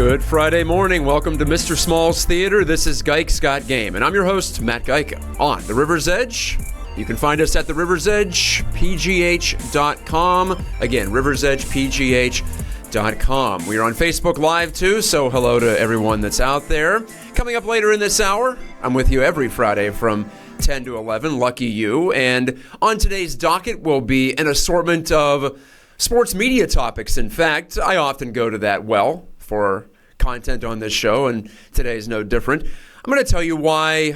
Good Friday morning. Welcome to Mr. Small's Theater. This is Geick's Got Game, and I'm your host, Matt Geica. On the River's Edge, you can find us at the River's Edge, pgh.com. Again, riversedgepgh.com. We are on Facebook Live, too, so hello to everyone that's out there. Coming up later in this hour, I'm with you every Friday from 10 to 11. Lucky you. And on today's docket will be an assortment of sports media topics. In fact, I often go to that well for content on this show, and today is no different. I'm going to tell you why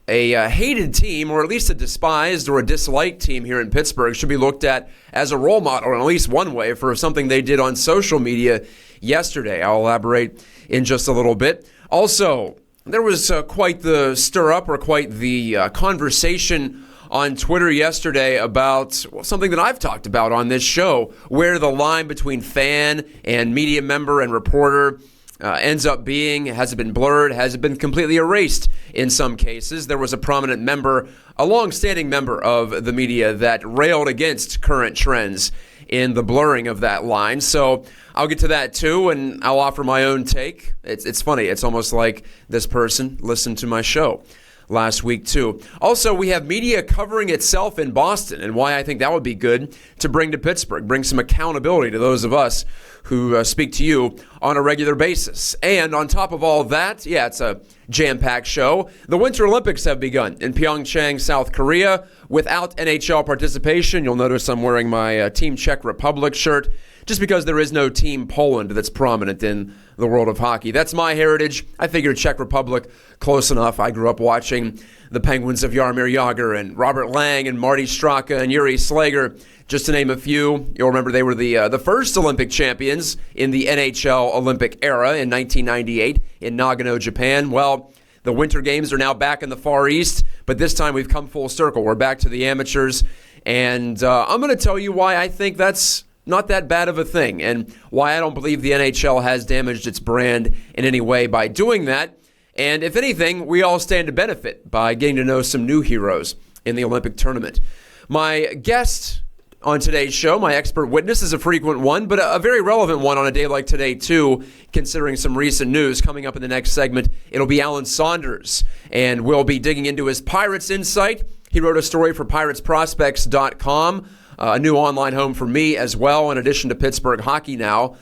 a hated team, or at least a despised or a disliked team here in Pittsburgh, should be looked at as a role model in at least one way for something they did on social media yesterday. I'll elaborate in just a little bit. Also, there was quite the stir-up or quite the conversation on Twitter yesterday about something that I've talked about on this show, where the line between fan and media member and reporter ends up being. Has it been blurred? Has it been completely erased in some cases? There was a prominent member, a long-standing member of the media, that railed against current trends in the blurring of that line. So I'll get to that too, and I'll offer my own take. It's funny. It's almost like this person listened to my show last week too. Also, we have media covering itself in Boston, and why I think that would be good to bring to Pittsburgh, bring some accountability to those of us who speak to you on a regular basis. And on top of all that, yeah, it's a jam-packed show. The Winter Olympics have begun in Pyeongchang, South Korea. Without NHL participation, you'll notice I'm wearing my Team Czech Republic shirt, just because there is no Team Poland that's prominent in the world of hockey. That's my heritage. I figured Czech Republic close enough. I grew up watching the Penguins of Jaromir Jagr and Robert Lang and Marty Straka and Yuri Slager, just to name a few. You'll remember they were the first Olympic champions in the NHL Olympic era in 1998 in Nagano, Japan. Well, the Winter Games are now back in the Far East, but this time we've come full circle. We're back to the amateurs, and I'm going to tell you why I think that's not that bad of a thing, and why I don't believe the NHL has damaged its brand in any way by doing that. And if anything, we all stand to benefit by getting to know some new heroes in the Olympic tournament. My guest on today's show, my expert witness, is a frequent one, but a very relevant one on a day like today, too, considering some recent news. Coming up in the next segment, it'll be Alan Saunders, and we'll be digging into his Pirates insight. He wrote a story for PiratesProspects.com, a new online home for me as well, in addition to Pittsburgh Hockey Now.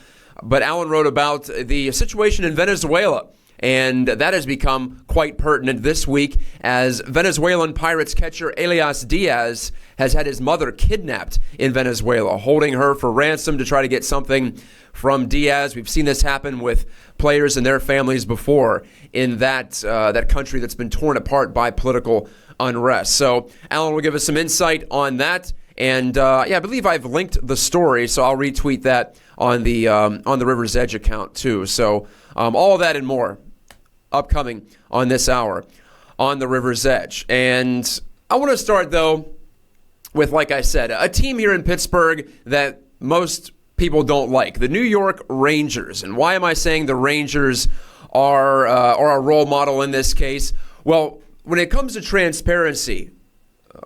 But Alan wrote about the situation in Venezuela, and that has become quite pertinent this week as Venezuelan Pirates catcher Elias Diaz has had his mother kidnapped in Venezuela, holding her for ransom to try to get something from Diaz. We've seen this happen with players and their families before in that country that's been torn apart by political unrest. So Alan will give us some insight on that. And I believe I've linked the story, so I'll retweet that on the River's Edge account too. So all of that and more upcoming on this hour on the River's Edge. And I want to start, though, with, like I said, a team here in Pittsburgh that most people don't like, the New York Rangers. And why am I saying the Rangers are a role model in this case? Well, when it comes to transparency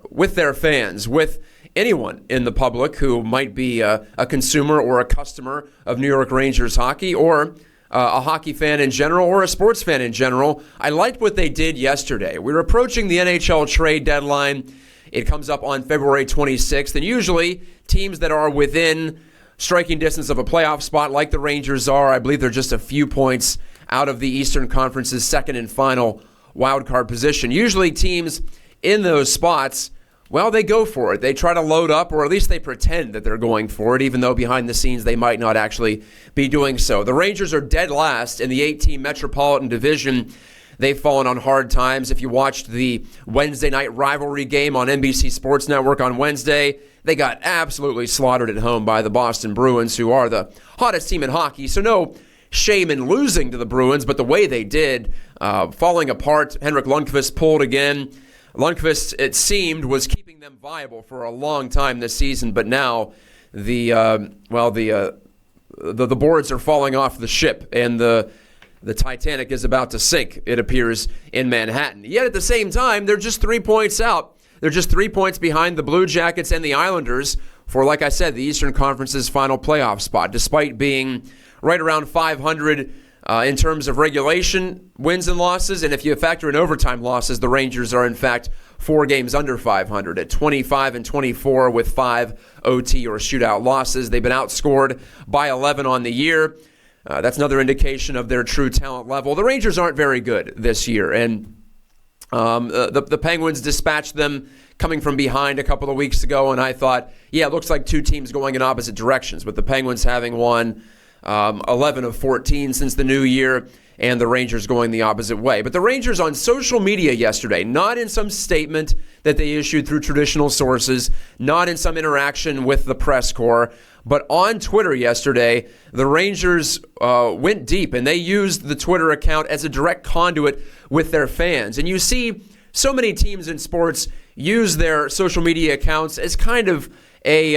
with their fans, with anyone in the public who might be a consumer or a customer of New York Rangers hockey, or a hockey fan in general, or a sports fan in general, I liked what they did yesterday. We're approaching the NHL trade deadline. It comes up on February 26th, and usually teams that are within striking distance of a playoff spot, like the Rangers are, I believe they're just a few points out of the Eastern Conference's second and final wildcard position. Usually teams in those spots, well, they go for it. They try to load up, or at least they pretend that they're going for it, even though behind the scenes they might not actually be doing so. The Rangers are dead last in the 8-team Metropolitan Division. They've fallen on hard times. If you watched the Wednesday night rivalry game on NBC Sports Network on Wednesday, they got absolutely slaughtered at home by the Boston Bruins, who are the hottest team in hockey. So no shame in losing to the Bruins, but the way they did, falling apart. Henrik Lundqvist pulled again. Lundqvist, it seemed, was keeping them viable for a long time this season, but now the boards are falling off the ship, and the Titanic is about to sink, it appears, in Manhattan. Yet at the same time, they're just 3 points out. They're just 3 points behind the Blue Jackets and the Islanders for, like I said, the Eastern Conference's final playoff spot, despite being right around 500 in terms of regulation wins and losses. And if you factor in overtime losses, the Rangers are, in fact, 4 games under 500 at 25-24 with 5 OT or shootout losses. They've been outscored by 11 on the year. That's another indication of their true talent level. The Rangers aren't very good this year, and the Penguins dispatched them coming from behind a couple of weeks ago, and I thought, yeah, it looks like two teams going in opposite directions, with the Penguins having won 11 of 14 since the new year, and the Rangers going the opposite way. But the Rangers on social media yesterday, not in some statement that they issued through traditional sources, not in some interaction with the press corps, but on Twitter yesterday, the Rangers went deep, and they used the Twitter account as a direct conduit with their fans. And you see so many teams in sports use their social media accounts as kind of a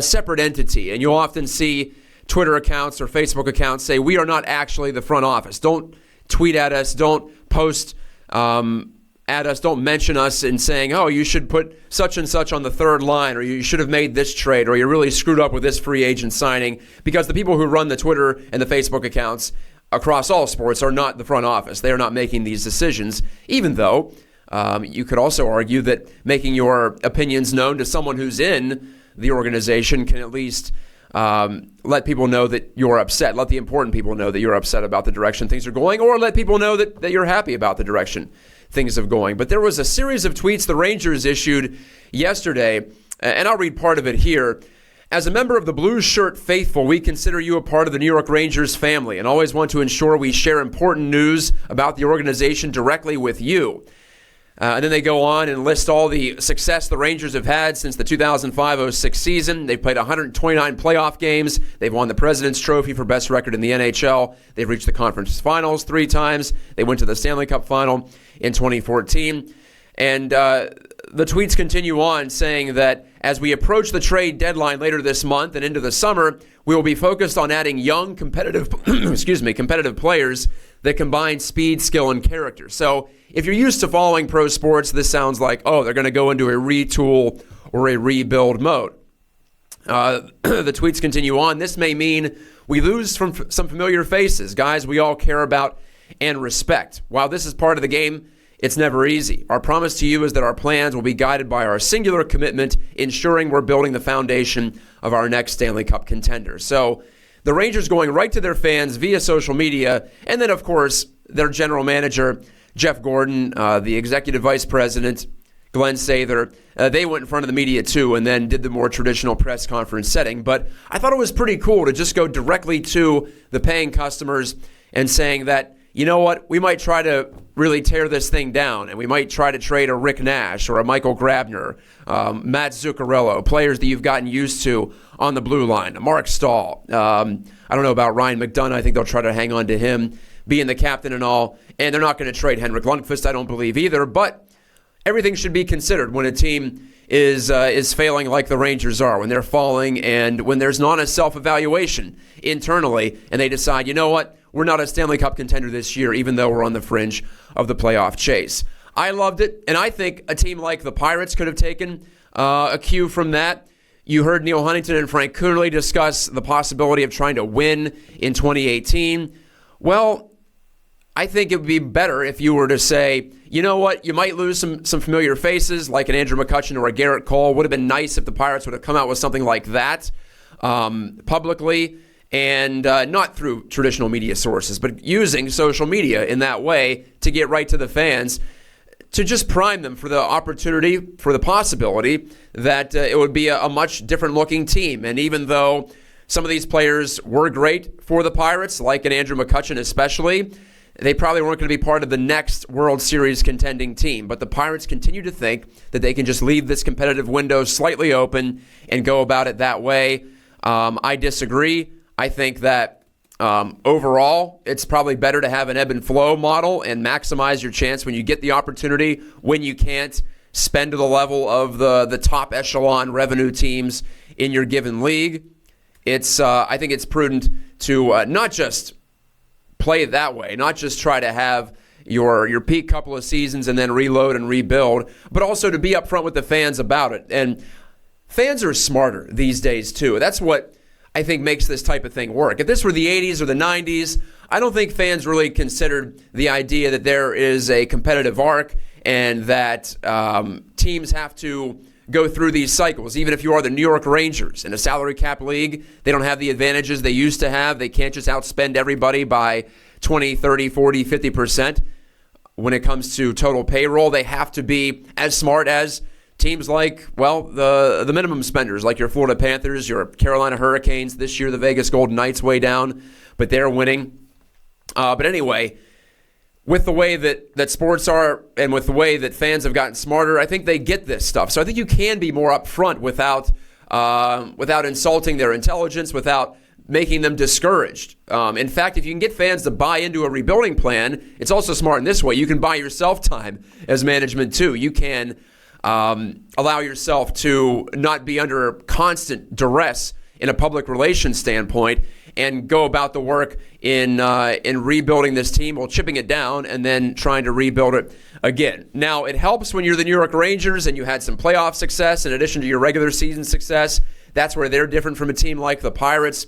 separate entity, and you'll often see Twitter accounts or Facebook accounts say, we are not actually the front office. Don't tweet at us. Don't post at us. Don't mention us in saying, oh, you should put such and such on the third line, or you should have made this trade, or you really screwed up with this free agent signing, because the people who run the Twitter and the Facebook accounts across all sports are not the front office. They are not making these decisions, even though you could also argue that making your opinions known to someone who's in the organization can at least let people know that you're upset. Let the important people know that you're upset about the direction things are going, or let people know that you're happy about the direction things are going. But there was a series of tweets the Rangers issued yesterday, and I'll read part of it here. As a member of the Blue Shirt Faithful, we consider you a part of the New York Rangers family and always want to ensure we share important news about the organization directly with you. And then they go on and list all the success the Rangers have had since the 2005-06 season. They've played 129 playoff games. They've won the President's Trophy for best record in the NHL. They've reached the conference finals 3 times. They went to the Stanley Cup final in 2014. And the tweets continue on saying that as we approach the trade deadline later this month and into the summer, we will be focused on adding young, competitive players that combine speed, skill, and character. So if you're used to following pro sports, this sounds like, oh, they're going to go into a retool or a rebuild mode. The tweets continue on. This may mean we lose from some familiar faces, guys we all care about and respect. While this is part of the game, it's never easy. Our promise to you is that our plans will be guided by our singular commitment, ensuring we're building the foundation of our next Stanley Cup contender. So the Rangers going right to their fans via social media, and then, of course, their general manager, Jeff Gordon, the executive vice president, Glenn Sather, they went in front of the media too and then did the more traditional press conference setting. But I thought it was pretty cool to just go directly to the paying customers and saying that, you know what, we might try to really tear this thing down, and we might try to trade a Rick Nash or a Michael Grabner, Matt Zuccarello, players that you've gotten used to on the blue line, Mark Stahl. I don't know about Ryan McDonough. I think they'll try to hang on to him, being the captain and all, and they're not going to trade Henrik Lundqvist, I don't believe either, but everything should be considered when a team is failing like the Rangers are, when they're falling, and when there's not a self-evaluation internally, and they decide, you know what, we're not a Stanley Cup contender this year, even though we're on the fringe of the playoff chase. I loved it, and I think a team like the Pirates could have taken a cue from that. You heard Neil Huntington and Frank Coonerly discuss the possibility of trying to win in 2018. Well, I think it would be better if you were to say, you know what, you might lose some familiar faces like an Andrew McCutchen or a Garrett Cole. Would have been nice if the Pirates would have come out with something like that publicly, and not through traditional media sources, but using social media in that way to get right to the fans, to just prime them for the opportunity, for the possibility that it would be a much different looking team. And even though some of these players were great for the Pirates, like an Andrew McCutchen especially, they probably weren't going to be part of the next World Series contending team. But the Pirates continue to think that they can just leave this competitive window slightly open and go about it that way. I disagree. I think that overall, it's probably better to have an ebb and flow model and maximize your chance when you get the opportunity. When you can't, spend to the level of the top echelon revenue teams in your given league. I think it's prudent to not just play it that way, not just try to have your peak couple of seasons and then reload and rebuild, but also to be upfront with the fans about it. And fans are smarter these days too. That's what I think, makes this type of thing work. If this were the 80s or the 90s, I don't think fans really considered the idea that there is a competitive arc and that teams have to go through these cycles. Even if you are the New York Rangers in a salary cap league, they don't have the advantages they used to have. They can't just outspend everybody by 20, 30, 40, 50%. When it comes to total payroll, they have to be as smart as teams like, well, the minimum spenders, like your Florida Panthers, your Carolina Hurricanes. This year, the Vegas Golden Knights way down, but they're winning. But anyway, with the way that sports are and with the way that fans have gotten smarter, I think they get this stuff. So I think you can be more upfront without insulting their intelligence, without making them discouraged. In fact, if you can get fans to buy into a rebuilding plan, it's also smart in this way. You can buy yourself time as management too. You can allow yourself to not be under constant duress in a public relations standpoint and go about the work in rebuilding this team while chipping it down and then trying to rebuild it again. Now, it helps when you're the New York Rangers and you had some playoff success in addition to your regular season success. That's where they're different from a team like the Pirates.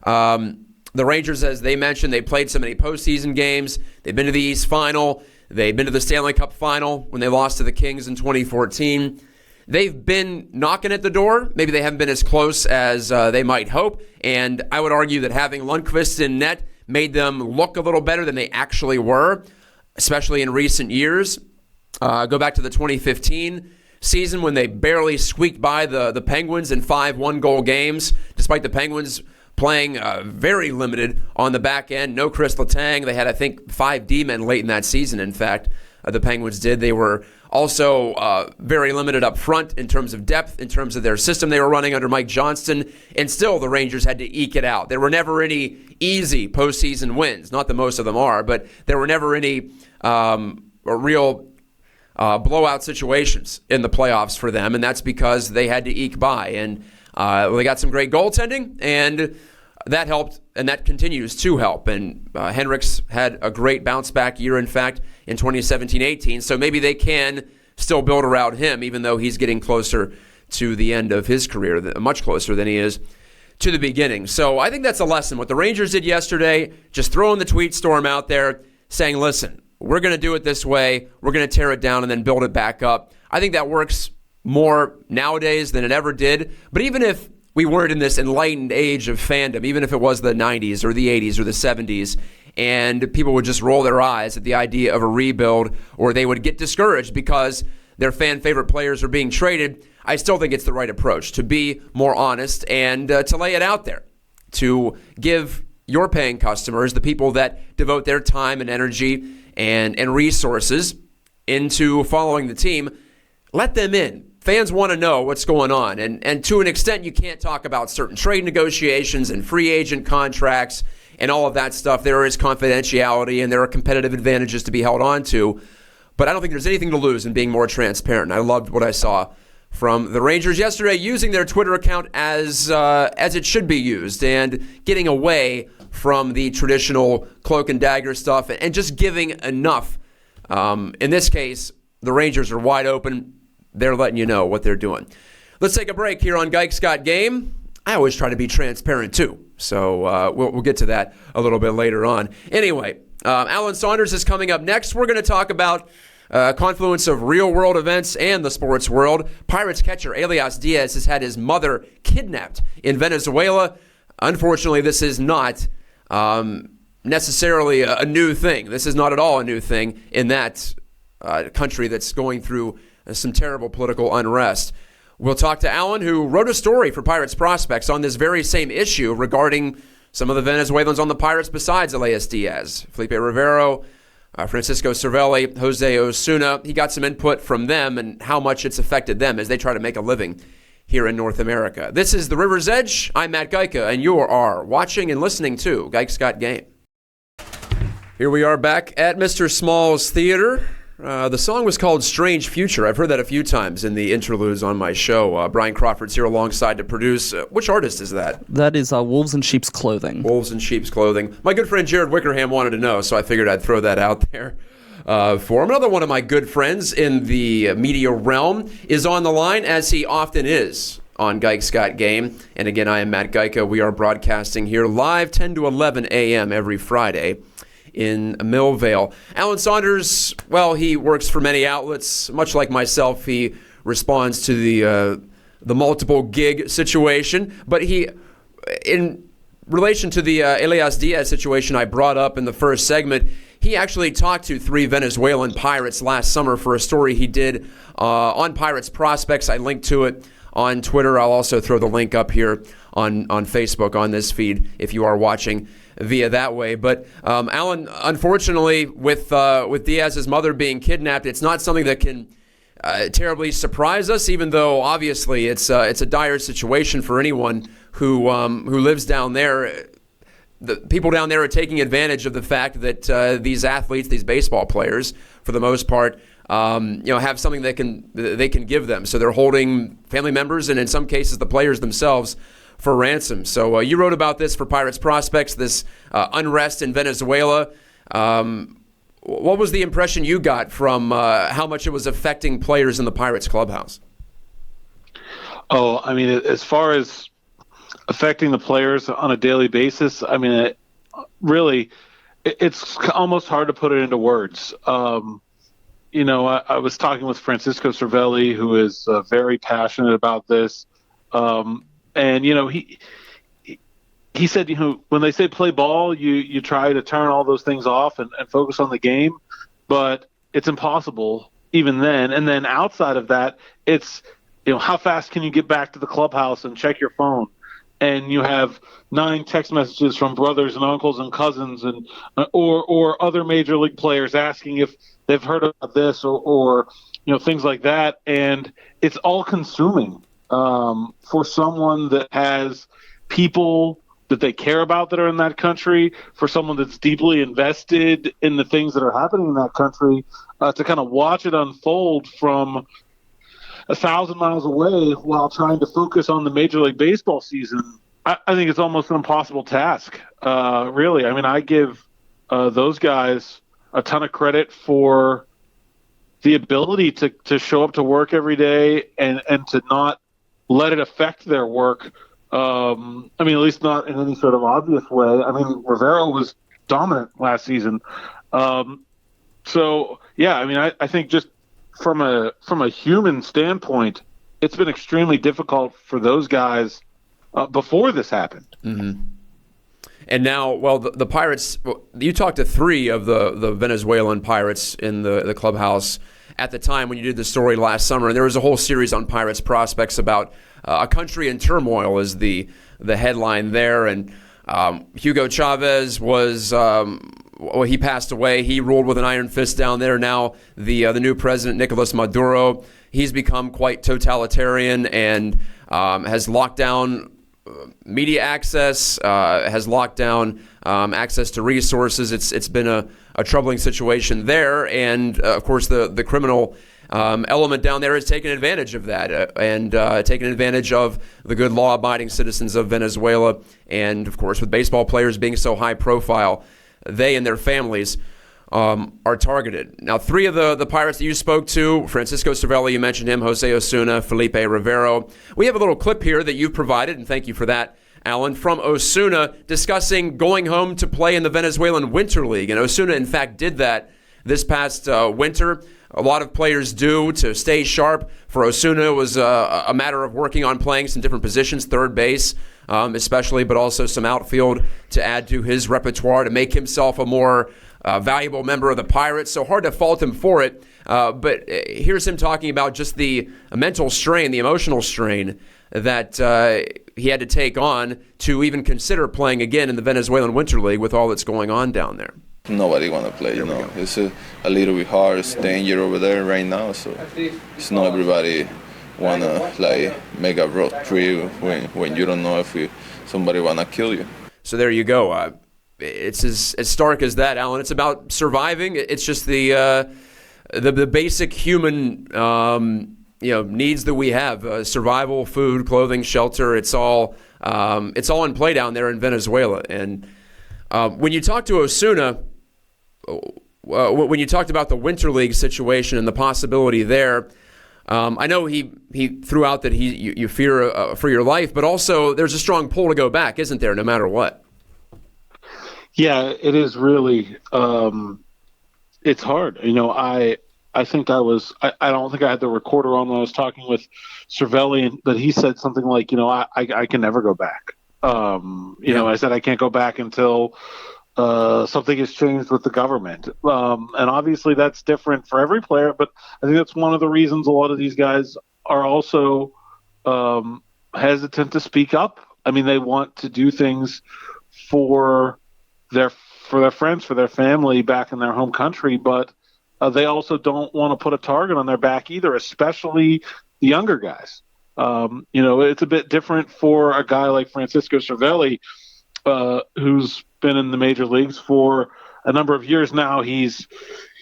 The Rangers, as they mentioned, they played so many postseason games. They've been to the East Final. They've been to the Stanley Cup Final when they lost to the Kings in 2014. They've been knocking at the door. Maybe they haven't been as close as they might hope. And I would argue that having Lundqvist in net made them look a little better than they actually were, especially in recent years. Go back to the 2015 season when they barely squeaked by the Penguins in 5 one-goal games, despite the Penguins playing very limited on the back end. No Chris Letang. They had, I think, 5 D-men late in that season, in fact. The Penguins did. They were also very limited up front in terms of depth, in terms of their system they were running under Mike Johnston, and still the Rangers had to eke it out. There were never any easy postseason wins. Not that most of them are, but there were never any real blowout situations in the playoffs for them, and that's because they had to eke by. And they got some great goaltending, and that helped, and that continues to help. And Henrik's had a great bounce-back year, in fact, in 2017-18, so maybe they can still build around him, even though he's getting closer to the end of his career, much closer than he is to the beginning. So I think that's a lesson. What the Rangers did yesterday, just throwing the tweet storm out there, saying, listen, we're going to do it this way, we're going to tear it down and then build it back up. I think that works more nowadays than it ever did. But even if we weren't in this enlightened age of fandom, even if it was the 90s or the 80s or the 70s, and people would just roll their eyes at the idea of a rebuild, or they would get discouraged because their fan favorite players are being traded, I still think it's the right approach to be more honest and to lay it out there, to give your paying customers, the people that devote their time and energy and resources into following the team, let them in. Fans want to know what's going on. And to an extent, you can't talk about certain trade negotiations and free agent contracts and all of that stuff. There is confidentiality and there are competitive advantages to be held on to. But I don't think there's anything to lose in being more transparent. I loved what I saw from the Rangers yesterday, using their Twitter account as it should be used and getting away from the traditional cloak and dagger stuff and just giving enough. In this case, the Rangers are wide open. They're letting you know what they're doing. Let's take a break here on Gike's Got Game. I always try to be transparent too, so we'll get to that a little bit later on. Anyway, Alan Saunders is coming up next. We're going to talk about confluence of real-world events and the sports world. Pirates catcher Elias Diaz has had his mother kidnapped in Venezuela. Unfortunately, this is not necessarily a new thing. This is not at all a new thing in that country that's going through some terrible political unrest. We'll talk to Alan, who wrote a story for Pirates Prospects on this very same issue regarding some of the Venezuelans on the Pirates besides Elias Diaz. Felipe Rivero, Francisco Cervelli, Jose Osuna. He got some input from them and how much it's affected them as they try to make a living here in North America. This is The River's Edge. I'm Matt Geica, and you are watching and listening to Gike's Got Game. Here we are back at Mr. Small's Theater. The song was called Strange Future. I've heard that a few times in the interludes on my show. Brian Crawford's here alongside to produce. Which artist is that? That is Wolves in Sheep's Clothing. Wolves in Sheep's Clothing. My good friend Jared Wickerham wanted to know, so I figured I'd throw that out there for him. Another one of my good friends in the media realm is on the line, as he often is, on Geick's Got Game. And again, I am Matt Geica. We are broadcasting here live 10 to 11 a.m. every Friday in Millvale. Alan Saunders, well, he works for many outlets. Much like myself, he responds to the multiple gig situation. But he, in relation to the Elias Diaz situation I brought up in the first segment, he actually talked to 3 Venezuelan Pirates last summer for a story he did on Pirates Prospects. I linked to it on Twitter. I'll also throw the link up here on Facebook on this feed if you are watching via that way. But Alan, unfortunately, with Diaz's mother being kidnapped, it's not something that can terribly surprise us, even though obviously it's a dire situation for anyone who lives down there. The people down there are taking advantage of the fact that these athletes, these baseball players, for the most part, have something they can give them. So they're holding family members and in some cases the players themselves for ransom. So you wrote about this for Pirates Prospects, this unrest in Venezuela. What was the impression you got from how much it was affecting players in the Pirates clubhouse? Oh, I mean, as far as affecting the players on a daily basis, I mean, it's almost hard to put it into words. I was talking with Francisco Cervelli, who is very passionate about this. And he said, when they say play ball, you try to turn all those things off and focus on the game, but it's impossible even then. And then outside of that, it's, how fast can you get back to the clubhouse and check your phone? And you have 9 text messages from brothers and uncles and cousins and or other major league players asking if they've heard about this or things like that. And it's all consuming for someone that has people that they care about that are in that country, for someone that's deeply invested in the things that are happening in that country, to kind of watch it unfold from 1,000 miles away while trying to focus on the Major League Baseball season. I think it's almost an impossible task, really. I mean, I give those guys a ton of credit for the ability to show up to work every day and to not let it affect their work. I mean, at least not in any sort of obvious way. I mean, Rivero was dominant last season. So, yeah, I mean, I think just from a human standpoint, it's been extremely difficult for those guys before this happened. Mm-hmm. And now, well, the Pirates, you talked to 3 of the Venezuelan Pirates in the clubhouse at the time when you did the story last summer, and there was a whole series on Pirates Prospects about a country in turmoil is the headline there. And Hugo Chavez was he passed away. He ruled with an iron fist down there. Now the new president, Nicolas Maduro, he's become quite totalitarian and has locked down media access, has locked down access to resources. It's been a troubling situation there, and of course the criminal element down there has taken advantage of that and taken advantage of the good law-abiding citizens of Venezuela. And of course, with baseball players being so high profile, they and their families are targeted. Now, 3 of the Pirates that you spoke to, Francisco Cervelli, you mentioned him, Jose Osuna, Felipe Rivero. We have a little clip here that you've provided, and thank you for that, Alan, from Osuna discussing going home to play in the Venezuelan Winter League. And Osuna, in fact, did that this past winter. A lot of players do to stay sharp. For Osuna, it was a matter of working on playing some different positions, third base especially, but also some outfield to add to his repertoire to make himself a more valuable member of the Pirates. So hard to fault him for it. But here's him talking about just the mental strain, the emotional strain that he had to take on to even consider playing again in the Venezuelan Winter League with all that's going on down there. Nobody want to play, It's a little bit hard. It's danger over there right now, so it's not everybody want to make a road trip when you don't know if somebody want to kill you. So there you go. It's as stark as that, Alan. It's about surviving. It's just the basic human needs that we have: survival, food, clothing, shelter. It's all in play down there in Venezuela. And when you talk to Osuna, when you talked about the Winter League situation and the possibility there, I know he threw out that you fear for your life, but also there's a strong pull to go back, isn't there, no matter what? Yeah, it is really. It's hard. I think I don't think I had the recorder on when I was talking with Cervelli, but he said something like, I can never go back. I said I can't go back until something has changed with the government. And obviously that's different for every player, but I think that's one of the reasons a lot of these guys are also hesitant to speak up. I mean, they want to do things for their friends, for their family back in their home country, but they also don't want to put a target on their back either, especially the younger guys. It's a bit different for a guy like Francisco Cervelli, who's been in the major leagues for a number of years now. He's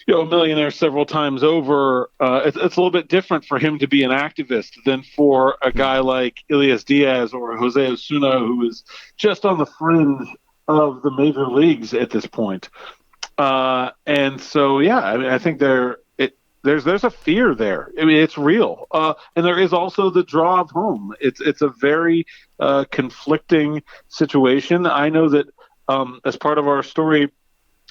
a millionaire several times over. It's a little bit different for him to be an activist than for a guy like Elias Diaz or Jose Osuna, who is just on the fringe of the major leagues at this point. And so, I think there's a fear there. I mean, it's real. And there is also the draw of home. It's a very conflicting situation. I know that as part of our story,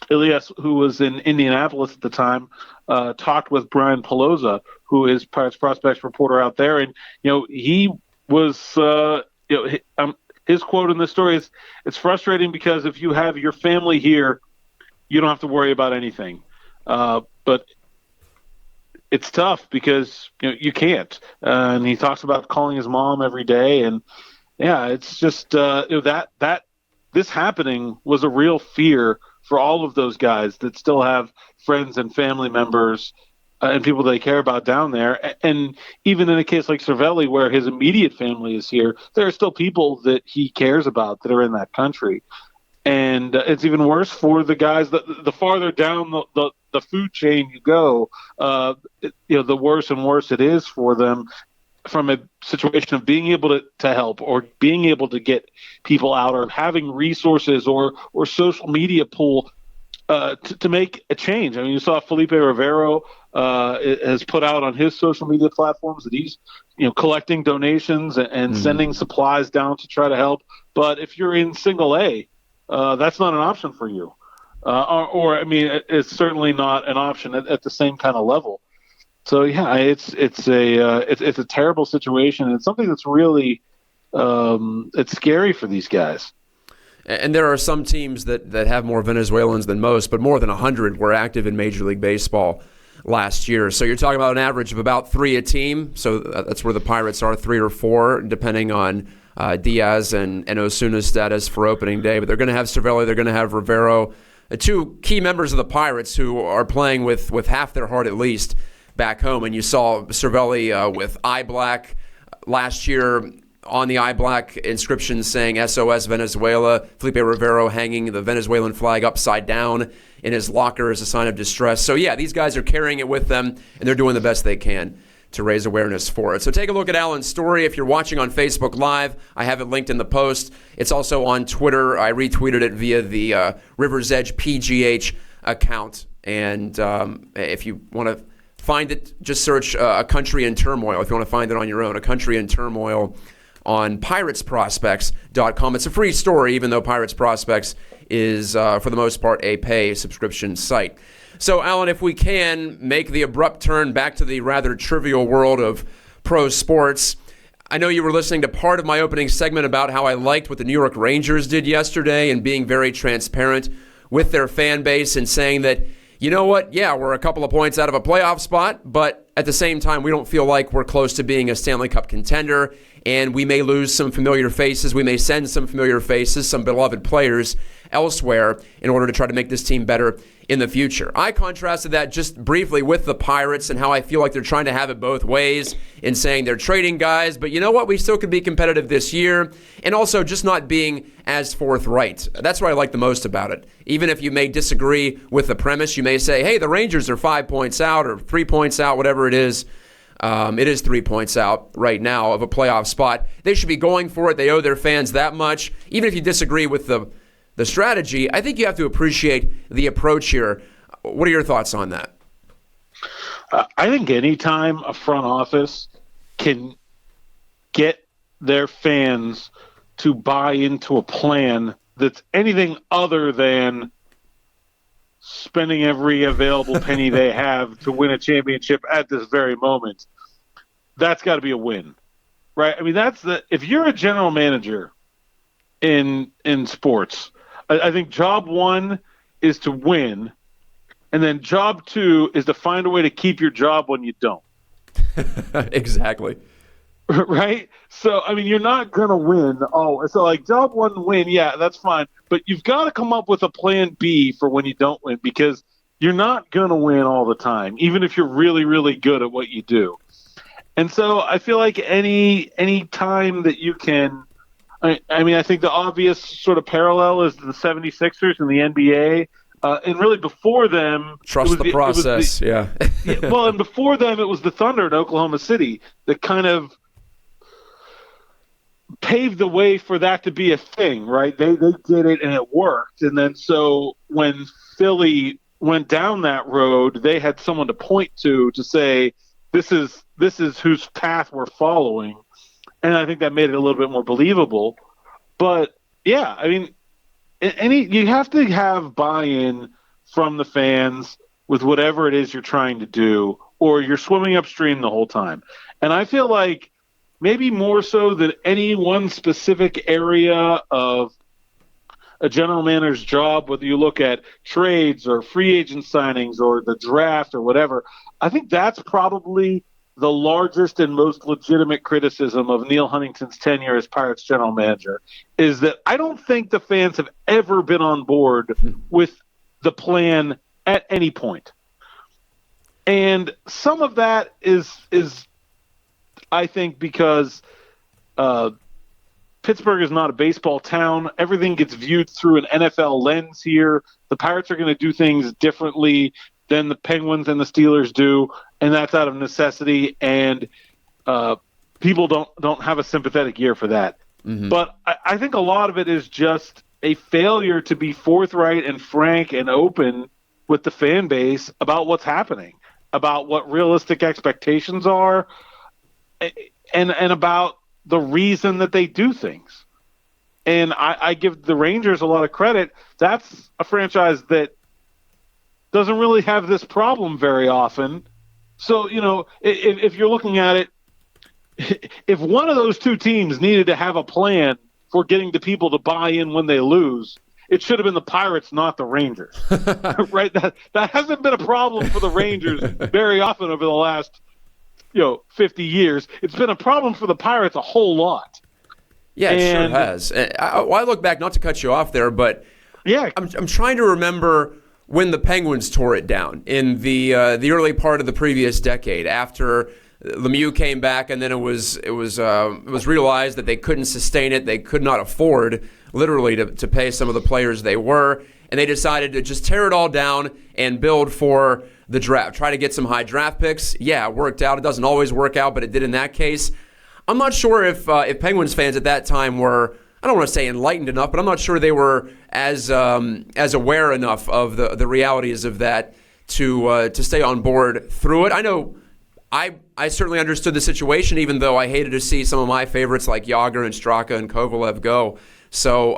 Elias, who was in Indianapolis at the time, talked with Brian Pelosa, who is Pirates prospects reporter out there. And, he was, his quote in this story is, "It's frustrating because if you have your family here, you don't have to worry about anything. But it's tough because you can't." And he talks about calling his mom every day, and it's just that this happening was a real fear for all of those guys that still have friends and family members and people they care about down there. And even in a case like Cervelli, where his immediate family is here, there are still people that he cares about that are in that country. And it's even worse for the guys the farther down the food chain you go, the worse and worse it is for them from a situation of being able to help or being able to get people out or having resources or social media pool to make a change. I mean, you saw Felipe Rivero has put out on his social media platforms that he's collecting donations and sending supplies down to try to help. But if you're in single A, that's not an option for you. It's certainly not an option at the same kind of level. So it's a terrible situation. It's something that's really it's scary for these guys. And there are some teams that have more Venezuelans than most, but more than 100 were active in Major League Baseball last year. So you're talking about an average of about 3 a team. So that's where the Pirates are, 3 or 4, depending on Diaz and Osuna's status for opening day. But they're going to have Cervelli, they're going to have Rivero, 2 key members of the Pirates who are playing with half their heart at least back home. And you saw Cervelli with eye black last year, on the eye black inscription saying SOS Venezuela. Felipe Rivero hanging the Venezuelan flag upside down in his locker as a sign of distress. So these guys are carrying it with them, and they're doing the best they can to raise awareness for it. So take a look at Alan's story. If you're watching on Facebook Live, I have it linked in the post. It's also on Twitter. I retweeted it via the River's Edge PGH account. And if you want to find it, just search A Country in Turmoil. If you want to find it on your own, A Country in Turmoil on piratesprospects.com. It's a free story, even though Pirates Prospects is, for the most part, a pay subscription site. So, Alan, if we can make the abrupt turn back to the rather trivial world of pro sports, I know you were listening to part of my opening segment about how I liked what the New York Rangers did yesterday and being very transparent with their fan base and saying that, you know what, we're a couple of points out of a playoff spot, but at the same time, we don't feel like we're close to being a Stanley Cup contender, and we may lose some familiar faces. We may send some familiar faces, some beloved players elsewhere in order to try to make this team better in the future. I contrasted that just briefly with the Pirates and how I feel like they're trying to have it both ways in saying they're trading guys, but you know what? We still could be competitive this year, and also just not being as forthright. That's what I like the most about it. Even if you may disagree with the premise, you may say, hey, the Rangers are 5 points out or 3 points out, whatever it is. It is 3 points out right now of a playoff spot. They should be going for it. They owe their fans that much. Even if you disagree with the strategy, I think you have to appreciate the approach here. What are your thoughts on that? I think anytime a front office can get their fans to buy into a plan that's anything other than spending every available penny they have to win a championship at this very moment, that's got to be a win, right? I mean, if you're a general manager in sports, I think job one is to win, and then job two is to find a way to keep your job when you don't. Exactly. Right? So, I mean, you're not going to win. So like job one win, yeah, that's fine. But you've got to come up with a plan B for when you don't win, because you're not going to win all the time, even if you're really, really good at what you do. And so I feel like any time that you can, I mean, I think the obvious sort of parallel is the 76ers in the NBA. And really before them... Trust the process, yeah. Well, and before them, it was the Thunder in Oklahoma City that kind of paved the way for that to be a thing, right? They did it and it worked. And then so when Philly went down that road, they had someone to point to say, this is whose path we're following. And I think that made it a little bit more believable. But yeah, I mean, you have to have buy-in from the fans with whatever it is you're trying to do, or you're swimming upstream the whole time. And I feel like maybe more so than any one specific area of a general manager's job, whether you look at trades or free agent signings or the draft or whatever, I think that's probably the largest and most legitimate criticism of Neil Huntington's tenure as Pirates general manager, is that I don't think the fans have ever been on board with the plan at any point. And some of that is I think, because Pittsburgh is not a baseball town. Everything gets viewed through an NFL lens here. The Pirates are going to do things differently than the Penguins and the Steelers do, and that's out of necessity. And people don't have a sympathetic ear for that. Mm-hmm. But I think a lot of it is just a failure to be forthright and frank and open with the fan base about what's happening, about what realistic expectations are, and about the reason that they do things. And I give the Rangers a lot of credit. That's a franchise that doesn't really have this problem very often. So, you know, if you're looking at it, if one of those two teams needed to have a plan for getting the people to buy in when they lose, it should have been the Pirates, not the Rangers. Right? That hasn't been a problem for the Rangers very often over the last 50 years. It's been a problem for the Pirates a whole lot. Yeah, it sure has. I look back, not to cut you off there, but yeah, I'm trying to remember when the Penguins tore it down in the early part of the previous decade, after Lemieux came back, and then it was realized that they couldn't sustain it. They could not afford, literally, to pay some of the players they were, and they decided to just tear it all down and build for the draft. Try to get some high draft picks. Yeah, it worked out. It doesn't always work out, but it did in that case. I'm not sure if Penguins fans at that time were, I don't want to say enlightened enough, but I'm not sure they were as aware enough of the realities of that to stay on board through it. I know I certainly understood the situation, even though I hated to see some of my favorites like Yager and Straka and Kovalev go. So,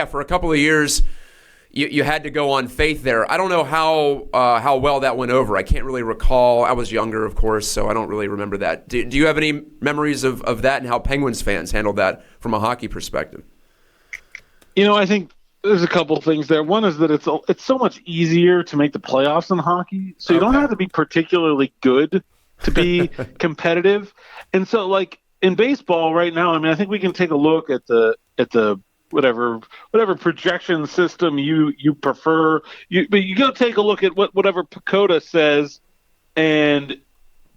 for a couple of years, you had to go on faith there. I don't know how well that went over. I can't really recall. I was younger, of course, so I don't really remember that. Do you have any memories of that and how Penguins fans handled that from a hockey perspective? I think there's a couple of things there. One is that it's so much easier to make the playoffs in hockey, so you don't have to be particularly good to be competitive. And so, like in baseball right now, I mean, I think we can take a look at the whatever projection system you prefer. But you go take a look at whatever PECOTA says, and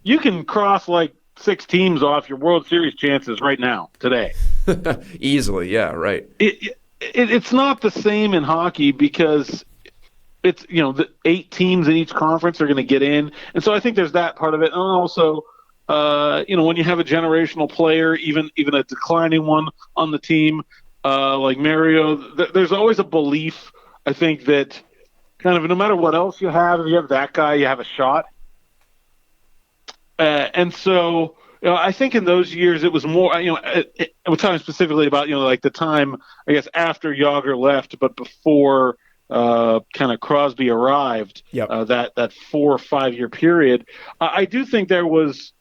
you can cross like 6 teams off your World Series chances right now, today. Easily, yeah, right. It's not the same in hockey because it's, the 8 teams in each conference are going to get in. And so I think there's that part of it. And also, when you have a generational player, even a declining one on the team, like Mario, there's always a belief, I think, that kind of no matter what else you have, if you have that guy, you have a shot. And so, I think in those years it was more, we're talking specifically about, like the time, I guess, after Yager left, but before kind of Crosby arrived, Yep. that 4 or 5 year period. I do think there was,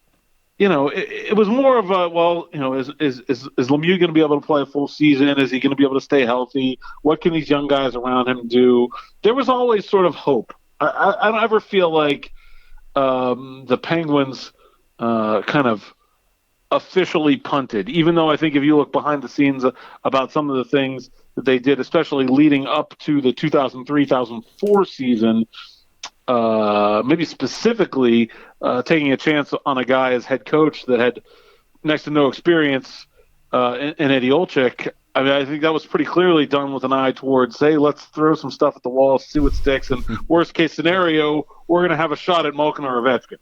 it was more of a, well, is Lemieux going to be able to play a full season? Is he going to be able to stay healthy? What can these young guys around him do? There was always sort of hope. I don't ever feel like the Penguins kind of officially punted, even though I think if you look behind the scenes about some of the things that they did, especially leading up to the 2003-2004 season, maybe specifically taking a chance on a guy as head coach that had next to no experience in Eddie Olczyk. I mean, I think that was pretty clearly done with an eye towards, hey, let's throw some stuff at the wall, see what sticks, and worst case scenario, we're going to have a shot at Malkin or Ovechkin.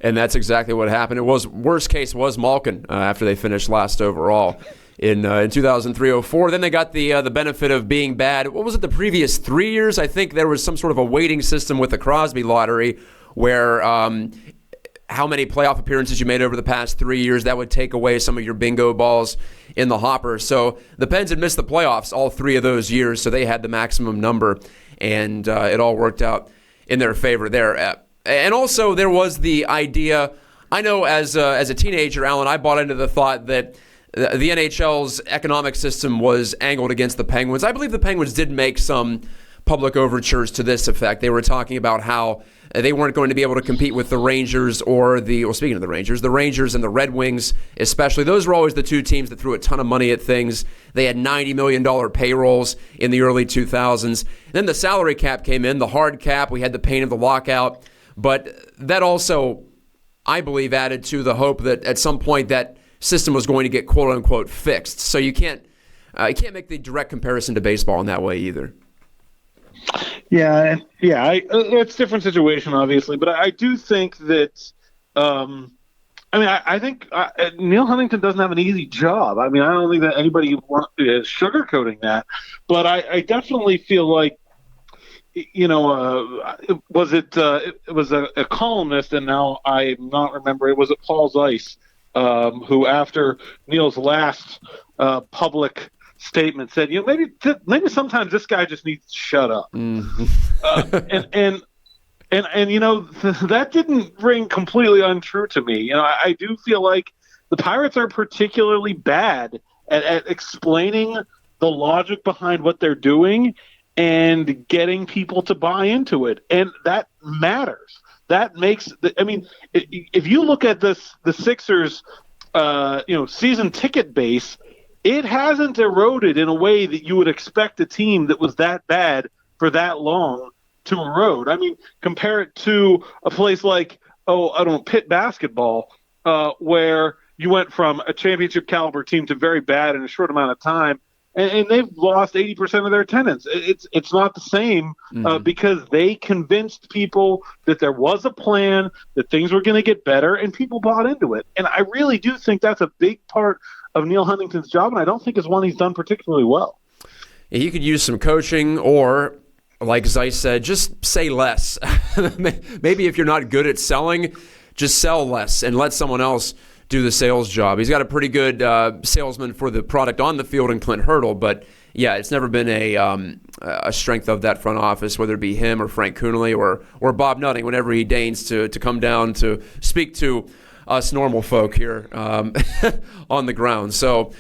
And that's exactly what happened. It was worst case was Malkin after they finished last overall in 2003-04. Then they got the benefit of being bad. What was it, the previous 3 years? I think there was some sort of a weighting system with the Crosby lottery where how many playoff appearances you made over the past 3 years, that would take away some of your bingo balls in the hopper. So the Pens had missed the playoffs all 3 of those years, so they had the maximum number, and it all worked out in their favor there. And also there was the idea, I know as a teenager, Alan, I bought into the thought that the NHL's economic system was angled against the Penguins. I believe the Penguins did make some public overtures to this effect. They were talking about how they weren't going to be able to compete with the Rangers or speaking of the Rangers and the Red Wings especially. Those were always the two teams that threw a ton of money at things. They had $90 million payrolls in the early 2000s. Then the salary cap came in, the hard cap. We had the pain of the lockout. But that also, I believe, added to the hope that at some point that system was going to get quote-unquote fixed. So you can't make the direct comparison to baseball in that way either. Yeah, it's a different situation, obviously, but I do think that, I think Neil Huntington doesn't have an easy job. I mean, I don't think that anybody is sugarcoating that, but I definitely feel like, it was a columnist, and now I'm not remembering. Was it Paul Zeiss, who after Neil's last public statement said, maybe sometimes this guy just needs to shut up. Mm-hmm. And that didn't ring completely untrue to me. I do feel like the Pirates are particularly bad at explaining the logic behind what they're doing and getting people to buy into it. And that matters. That makes if you look at the Sixers season ticket base, it hasn't eroded in a way that you would expect a team that was that bad for that long to erode. I mean, compare it to a place like Pitt basketball, where you went from a championship caliber team to very bad in a short amount of time. And they've lost 80% of their attendance. It's not the same because they convinced people that there was a plan, that things were going to get better, and people bought into it. And I really do think that's a big part of Neil Huntington's job, and I don't think it's one he's done particularly well. Yeah, he could use some coaching, or, like Zeiss said, just say less. Maybe if you're not good at selling, just sell less and let someone else do the sales job. He's got a pretty good salesman for the product on the field in Clint Hurdle, but yeah, it's never been a strength of that front office, whether it be him or Frank Coonelly or Bob Nutting, whenever he deigns to come down to speak to us normal folk here on the ground. So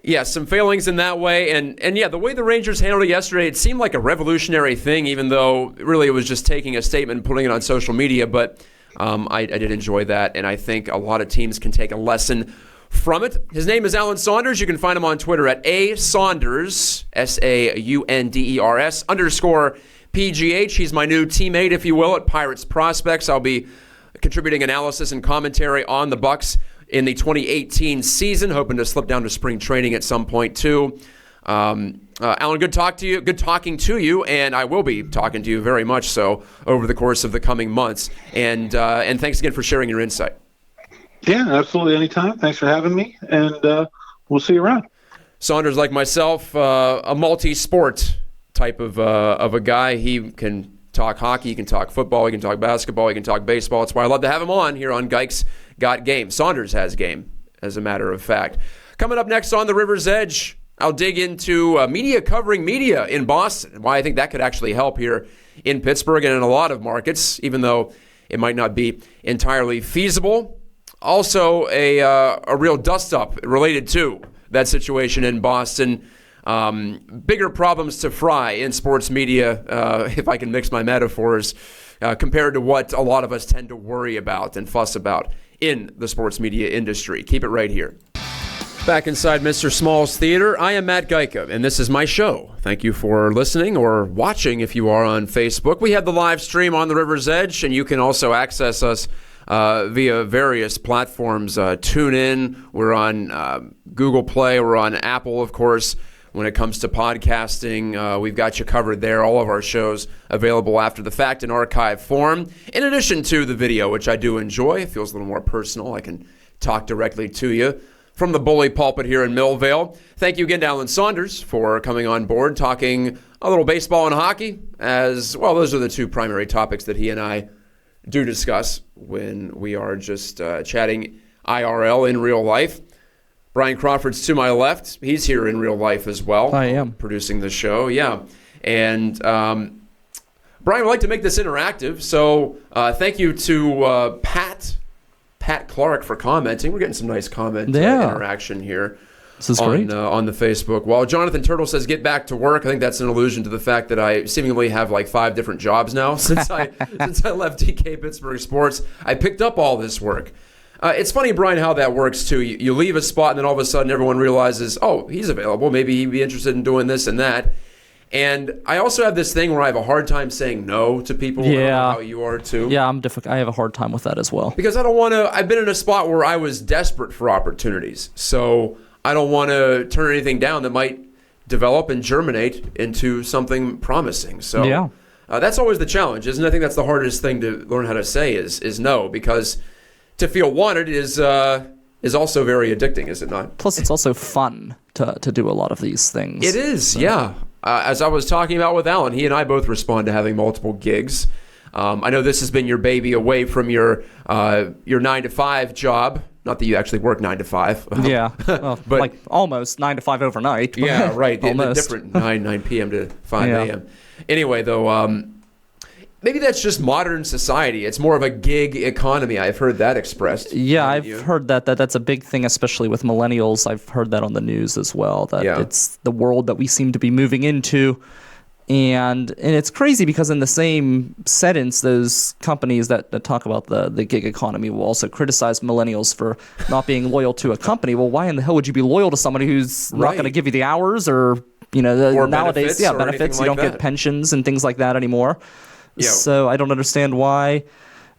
yeah, some failings in that way, and yeah, the way the Rangers handled it yesterday, it seemed like a revolutionary thing, even though really it was just taking a statement and putting it on social media, but I did enjoy that, and I think a lot of teams can take a lesson from it. His name is Alan Saunders. You can find him on Twitter at @Saunders, SAUNDERS _PGH. He's my new teammate, if you will, at Pirates Prospects. I'll be contributing analysis and commentary on the Bucks in the 2018 season, hoping to slip down to spring training at some point too. Alan, good talking to you, and I will be talking to you very much so over the course of the coming months. And thanks again for sharing your insight. Yeah, absolutely. Anytime. Thanks for having me, and we'll see you around. Saunders, like myself, a multi-sport type of a guy. He can talk hockey, he can talk football, he can talk basketball, he can talk baseball. That's why I love to have him on here on Gike's Got Game. Saunders has game, as a matter of fact. Coming up next on the River's Edge, I'll dig into media covering media in Boston, why I think that could actually help here in Pittsburgh and in a lot of markets, even though it might not be entirely feasible. Also, a real dust-up related to that situation in Boston. Bigger problems to fry in sports media, if I can mix my metaphors, compared to what a lot of us tend to worry about and fuss about in the sports media industry. Keep it right here. Back inside Mr. Small's Theater, I am Matt Geica, and this is my show. Thank you for listening or watching if you are on Facebook. We have the live stream on the River's Edge, and you can also access us via various platforms. TuneIn, we're on Google Play, we're on Apple, of course. When it comes to podcasting, we've got you covered there. All of our shows available after the fact in archive form, in addition to the video, which I do enjoy. It feels a little more personal. I can talk directly to you from the bully pulpit here in Millvale. Thank you again to Alan Saunders for coming on board, talking a little baseball and hockey. As well, those are the two primary topics that he and I do discuss when we are just chatting IRL in real life. Brian Crawford's to my left. He's here in real life as well. I am. Producing the show, yeah. And Brian would like to make this interactive, so thank you to Pat Clark for commenting. We're getting some nice comment interaction here. This is great. On the Facebook. While Jonathan Turtle says, get back to work, I think that's an allusion to the fact that I seemingly have like 5 different jobs now since I left DK Pittsburgh Sports. I picked up all this work. It's funny, Brian, how that works, too. You leave a spot, and then all of a sudden everyone realizes, oh, he's available. Maybe he'd be interested in doing this and that. And I also have this thing where I have a hard time saying no to people. Yeah. I don't know how you are, too. Yeah, I'm difficult. I have a hard time with that as well. Because I don't want to – I've been in a spot where I was desperate for opportunities. So I don't want to turn anything down that might develop and germinate into something promising. So yeah. That's always the challenge, isn't it? I think that's the hardest thing to learn how to say is no, because – to feel wanted is also very addicting, is it not? Plus, it's also fun to do a lot of these things. It is, so. Yeah. As I was talking about with Alan, he and I both respond to having multiple gigs. I know this has been your baby away from your 9-to-5 job. Not that you actually work 9 to 5. Yeah, well, but like almost 9 to 5 overnight. Yeah, right. Almost. The different 9 p.m. to 5 yeah. a.m. Anyway, though. Maybe that's just modern society. It's more of a gig economy. I've heard that expressed. Yeah, I've heard that's a big thing, especially with millennials. I've heard that on the news as well, that it's the world that we seem to be moving into. And it's crazy because in the same sentence, those companies that talk about the gig economy will also criticize millennials for not being loyal to a company. Well, why in the hell would you be loyal to somebody who's not going to give you the hours or, or nowadays, benefits. You don't get pensions and things like that anymore. Yeah. So I don't understand why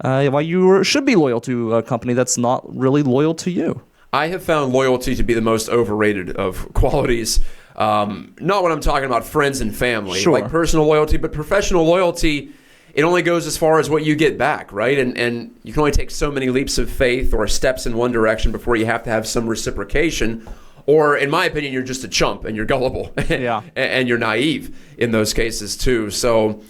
you should be loyal to a company that's not really loyal to you. I have found loyalty to be the most overrated of qualities. Not when I'm talking about friends and family, like personal loyalty, but professional loyalty, it only goes as far as what you get back, right? And you can only take so many leaps of faith or steps in one direction before you have to have some reciprocation. Or, in my opinion, you're just a chump and you're gullible. And you're naive in those cases, too. So...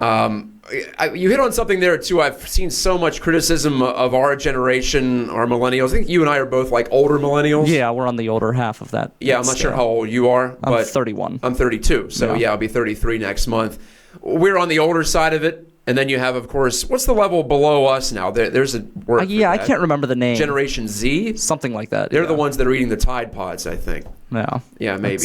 you hit on something there too. I've seen so much criticism of our generation, our millennials. I think you and I are both like older millennials. Yeah, we're on the older half of that. Yeah, I'm not sure how old you are. I'm 31. I'm 32. So yeah, I'll be 33 next month. We're on the older side of it. And then you have, of course, what's the level below us now? There's a word. Yeah, I can't remember the name. Generation Z? Something like that. They're the ones that are eating the Tide Pods, I think. Yeah. Yeah, maybe.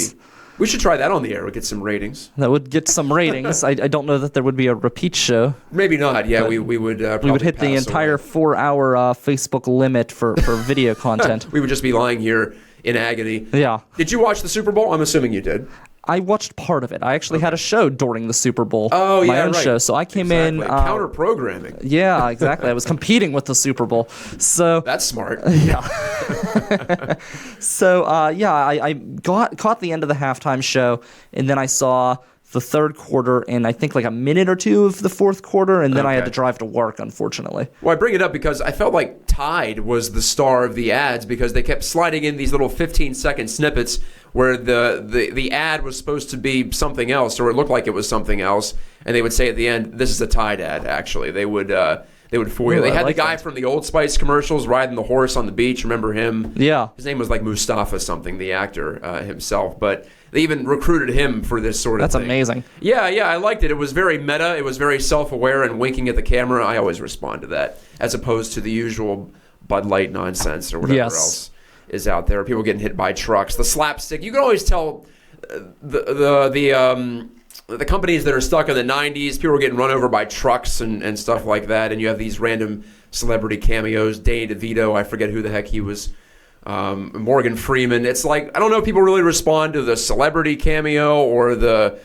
We should try that on the air. We'd get some ratings. That would get some ratings. I don't know that there would be a repeat show. Maybe not. Yeah, we would probably we would hit the entire 4-hour Facebook limit for video content. We would just be lying here in agony. Yeah. Did you watch the Super Bowl? I'm assuming you did. I watched part of it. I actually had a show during the Super Bowl. Oh, yeah, my own show. So I came in counter-programming. Yeah, exactly. I was competing with the Super Bowl. So that's smart. Yeah. So I caught the end of the halftime show, and then I saw the third quarter and I think like a minute or two of the fourth quarter, and then I had to drive to work, unfortunately. Well, I bring it up because I felt like Tide was the star of the ads because they kept sliding in these little 15-second snippets where the ad was supposed to be something else, or it looked like it was something else, and they would say at the end, "This is a Tide ad." Actually, they would fool you. They had the guy from the Old Spice commercials riding the horse on the beach. Remember him? Yeah. His name was like Mustafa something, the actor himself, but they even recruited him for this sort of thing. That's amazing. Yeah, I liked it. It was very meta. It was very self-aware and winking at the camera. I always respond to that, as opposed to the usual Bud Light nonsense or whatever else is out there. People getting hit by trucks. The slapstick. You can always tell the companies that are stuck in the 90s, people were getting run over by trucks and stuff like that, and you have these random celebrity cameos. Danny DeVito, I forget who the heck he was. Morgan Freeman. It's like, I don't know if people really respond to the celebrity cameo or the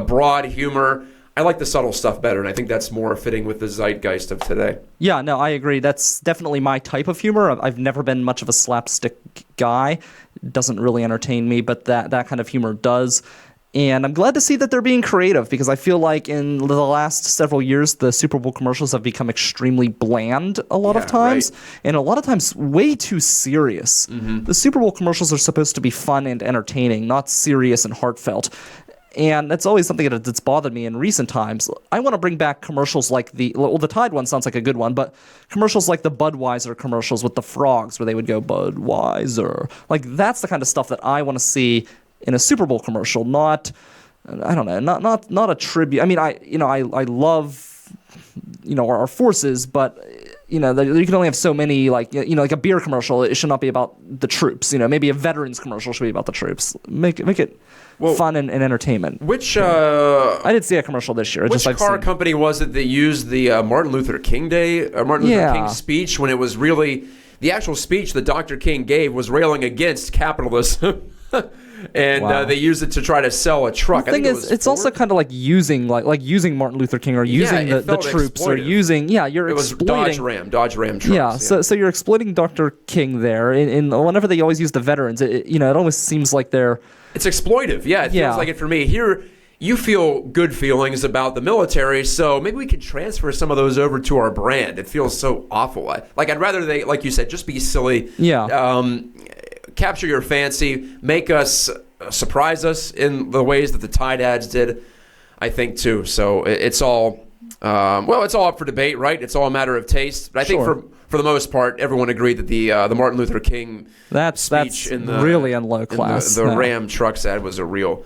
broad humor. I like the subtle stuff better, and I think that's more fitting with the zeitgeist of today. Yeah, no, I agree. That's definitely my type of humor. I've never been much of a slapstick guy. It doesn't really entertain me, but that kind of humor does. And I'm glad to see that they're being creative, because I feel like in the last several years, the Super Bowl commercials have become extremely bland a lot of times, and a lot of times way too serious. Mm-hmm. The Super Bowl commercials are supposed to be fun and entertaining, not serious and heartfelt. And that's always something that's bothered me in recent times. I want to bring back commercials like the Tide one sounds like a good one, but commercials like the Budweiser commercials with the frogs where they would go, Budweiser. Like, that's the kind of stuff that I want to see in a Super Bowl commercial, not a tribute. I mean, I love, our forces, but you can only have so many, like a beer commercial. It should not be about the troops. Maybe a veterans commercial should be about the troops. Make it fun and entertainment. Which I did see a commercial this year. Which car company was it that used the Martin Luther King King speech, when it was really the actual speech that Dr. King gave was railing against capitalism? And they use it to try to sell a truck. The thing is, it's also kind of like using using Martin Luther King, or using the troops, or using you're exploiting. It was Dodge Ram trucks. Yeah, so you're exploiting Dr. King there. In whenever they always use the veterans, it almost seems like they're. It's exploitive. Yeah, it feels like it for me. Here, you feel good feelings about the military, so maybe we can transfer some of those over to our brand. It feels so awful. I'd rather they, like you said, just be silly. Yeah. Capture your fancy, make us surprise us in the ways that the Tide ads did, I think, too. So it's all it's all up for debate, right? It's all a matter of taste. But I think for the most part, everyone agreed that the Martin Luther King speech in the really on low class. The Ram trucks ad was a real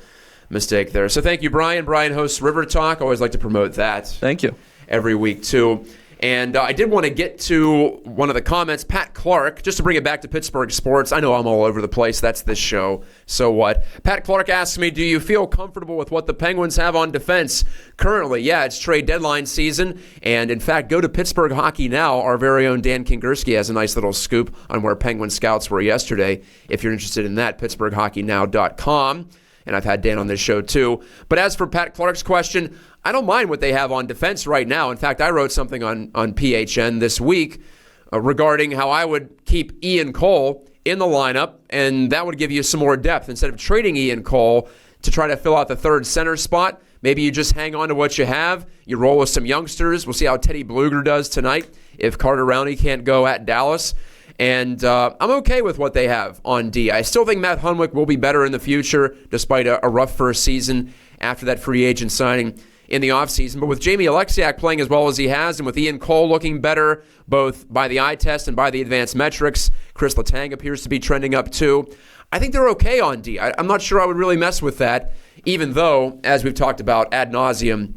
mistake there. So thank you, Brian. Brian hosts River Talk. I always like to promote that. Thank you. Every week, too. And I did want to get to one of the comments. Pat Clark, just to bring it back to Pittsburgh sports. I know I'm all over the place. That's this show. So what? Pat Clark asks me, do you feel comfortable with what the Penguins have on defense currently? Yeah, it's trade deadline season. And in fact, go to Pittsburgh Hockey Now. Our very own Dan Kingerski has a nice little scoop on where Penguin scouts were yesterday. If you're interested in that, PittsburghHockeyNow.com. And I've had Dan on this show too. But as for Pat Clark's question, I don't mind what they have on defense right now. In fact, I wrote something on PHN this week regarding how I would keep Ian Cole in the lineup, and that would give you some more depth. Instead of trading Ian Cole to try to fill out the third center spot, maybe you just hang on to what you have. You roll with some youngsters. We'll see how Teddy Bluger does tonight if Carter Rowney can't go at Dallas. And I'm okay with what they have on D. I still think Matt Hunwick will be better in the future, despite a rough first season after that free agent signing in the offseason. But with Jamie Alexiak playing as well as he has, and with Ian Cole looking better, both by the eye test and by the advanced metrics, Chris Letang appears to be trending up too. I think they're okay on D. I'm not sure I would really mess with that, even though, as we've talked about ad nauseum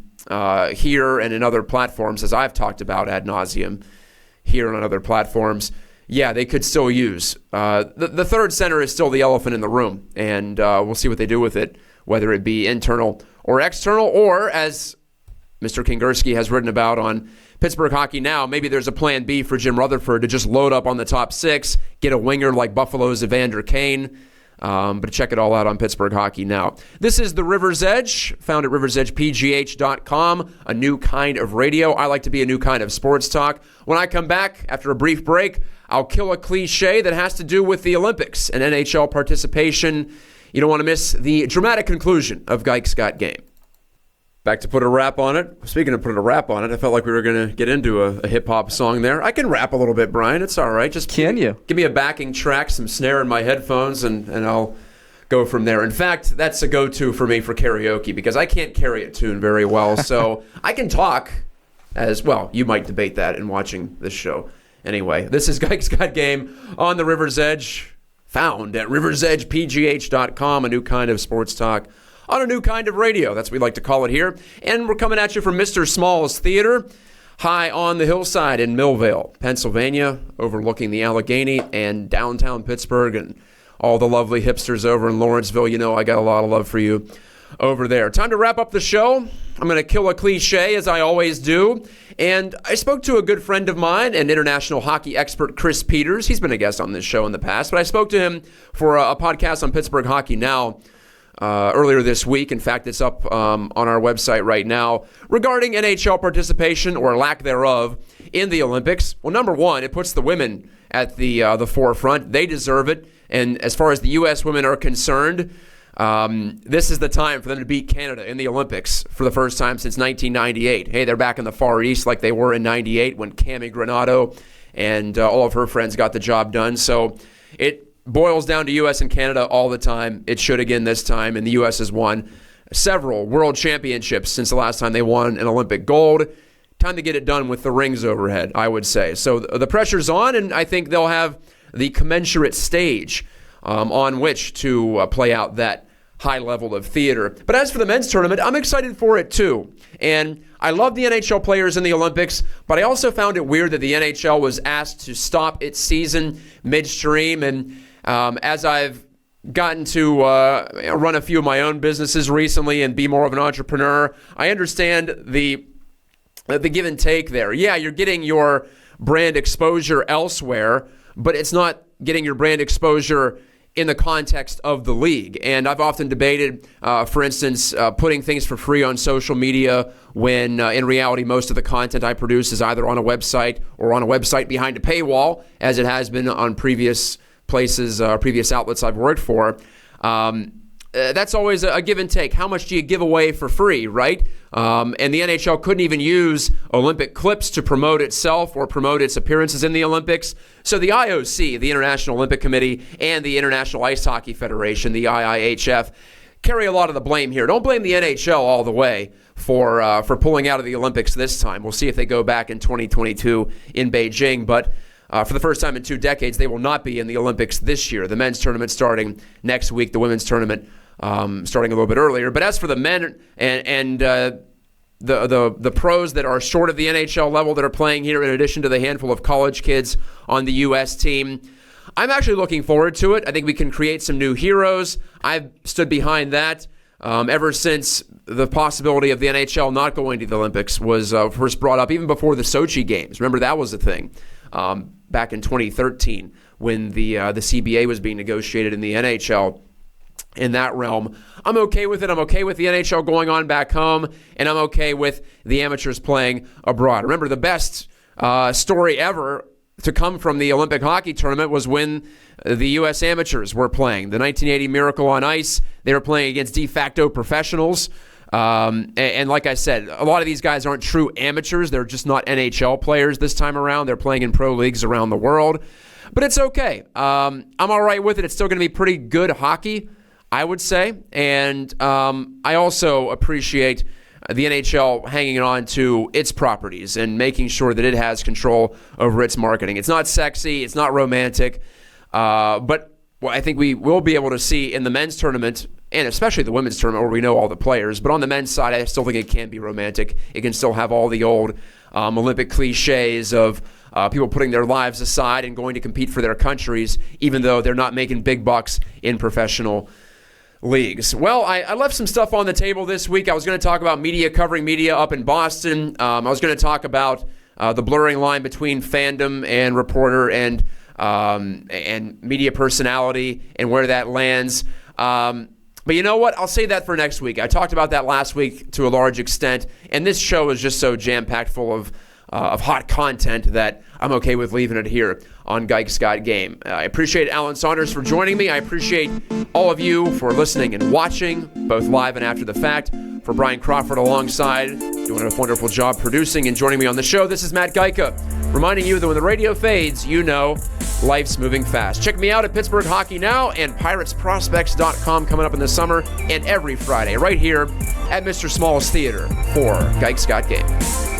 here and in other platforms, as I've talked about ad nauseum here and on other platforms, yeah, they could still use. The third center is still the elephant in the room, and we'll see what they do with it, whether it be internal or external, or as Mr. Kingerski has written about on Pittsburgh Hockey Now, maybe there's a plan B for Jim Rutherford to just load up on the top six, get a winger like Buffalo's Evander Kane. But check it all out on Pittsburgh Hockey Now. This is the River's Edge, found at riversedgepgh.com, a new kind of radio. I like to be a new kind of sports talk. When I come back, after a brief break, I'll kill a cliche that has to do with the Olympics and NHL participation. You don't want to miss the dramatic conclusion of Gike's Got Game. Back to put a rap on it. Speaking of putting a rap on it, I felt like we were going to get into a hip-hop song there. I can rap a little bit, Brian. It's all right. Just Can you? Give me a backing track, some snare in my headphones, and I'll go from there. In fact, that's a go-to for me for karaoke because I can't carry a tune very well. So I can talk as well. You might debate that in watching this show. Anyway, this is Guy's Got Game on the River's Edge, found at riversedgepgh.com, a new kind of sports talk on a new kind of radio. That's what we like to call it here. And we're coming at you from Mr. Small's Theater, high on the hillside in Millvale, Pennsylvania, overlooking the Allegheny and downtown Pittsburgh and all the lovely hipsters over in Lawrenceville. You know I got a lot of love for you over there. Time to wrap up the show. I'm going to kill a cliche, as I always do. And I spoke to a good friend of mine, an international hockey expert, Chris Peters. He's been a guest on this show in the past, but I spoke to him for a podcast on Pittsburgh Hockey Now earlier this week. In fact, it's up on our website right now regarding NHL participation or lack thereof in the Olympics. Well, number one, it puts the women at the forefront. They deserve it. And as far as the U.S. women are concerned, this is the time for them to beat Canada in the Olympics for the first time since 1998. Hey, they're back in the Far East like they were in 98 when Cami Granato and all of her friends got the job done. So it boils down to U.S. and Canada all the time. It should again this time, and the U.S. has won several world championships since the last time they won an Olympic gold. Time to get it done with the rings overhead, I would say. So the pressure's on, and I think they'll have the commensurate stage on which to play out that high level of theater. But as for the men's tournament, I'm excited for it too. And I love the NHL players in the Olympics, but I also found it weird that the NHL was asked to stop its season midstream. And as I've gotten to run a few of my own businesses recently and be more of an entrepreneur, I understand the give and take there. Yeah, you're getting your brand exposure elsewhere, but it's not getting your brand exposure in the context of the league. And I've often debated, for instance, putting things for free on social media when in reality most of the content I produce is either on a website or on a website behind a paywall, as it has been on previous places, previous outlets I've worked for. That's always a give and take. How much do you give away for free, right? And the NHL couldn't even use Olympic clips to promote itself or promote its appearances in the Olympics. So the IOC, the International Olympic Committee, and the International Ice Hockey Federation, the IIHF, carry a lot of the blame here. Don't blame the NHL all the way for pulling out of the Olympics this time. We'll see if they go back in 2022 in Beijing, but for the first time in 2 decades, they will not be in the Olympics this year. The men's tournament starting next week, the women's tournament starting a little bit earlier. But as for the men and the pros that are short of the NHL level that are playing here, in addition to the handful of college kids on the U.S. team, I'm actually looking forward to it. I think we can create some new heroes. I've stood behind that ever since the possibility of the NHL not going to the Olympics was first brought up, even before the Sochi Games. Remember, that was a thing back in 2013 when the CBA was being negotiated in the NHL. In that realm, I'm okay with it. I'm okay with the NHL going on back home, and I'm okay with the amateurs playing abroad. Remember, the best story ever to come from the Olympic hockey tournament was when the U.S. amateurs were playing. The 1980 Miracle on Ice, they were playing against de facto professionals. And like I said, a lot of these guys aren't true amateurs. They're just not NHL players this time around. They're playing in pro leagues around the world. But it's okay. I'm all right with it. It's still going to be pretty good hockey, I would say. And I also appreciate the NHL hanging on to its properties and making sure that it has control over its marketing. It's not sexy. It's not romantic. But I think we will be able to see in the men's tournament, and especially the women's tournament where we know all the players. But on the men's side, I still think it can be romantic. It can still have all the old Olympic cliches of people putting their lives aside and going to compete for their countries, even though they're not making big bucks in professional leagues. Well, I left some stuff on the table this week. I was going to talk about media covering media up in Boston. I was going to talk about the blurring line between fandom and reporter and media personality and where that lands. But you know what? I'll say that for next week. I talked about that last week to a large extent, and this show is just so jam-packed full of hot content that I'm okay with leaving it here on Guy's Got Game. I appreciate Alan Saunders for joining me. I appreciate all of you for listening and watching, both live and after the fact. For Brian Crawford alongside, doing a wonderful job producing and joining me on the show, this is Matt Geica, reminding you that when the radio fades, you know life's moving fast. Check me out at Pittsburgh Hockey Now and PiratesProspects.com coming up in the summer and every Friday right here at Mr. Small's Theater for Geik's Got Game.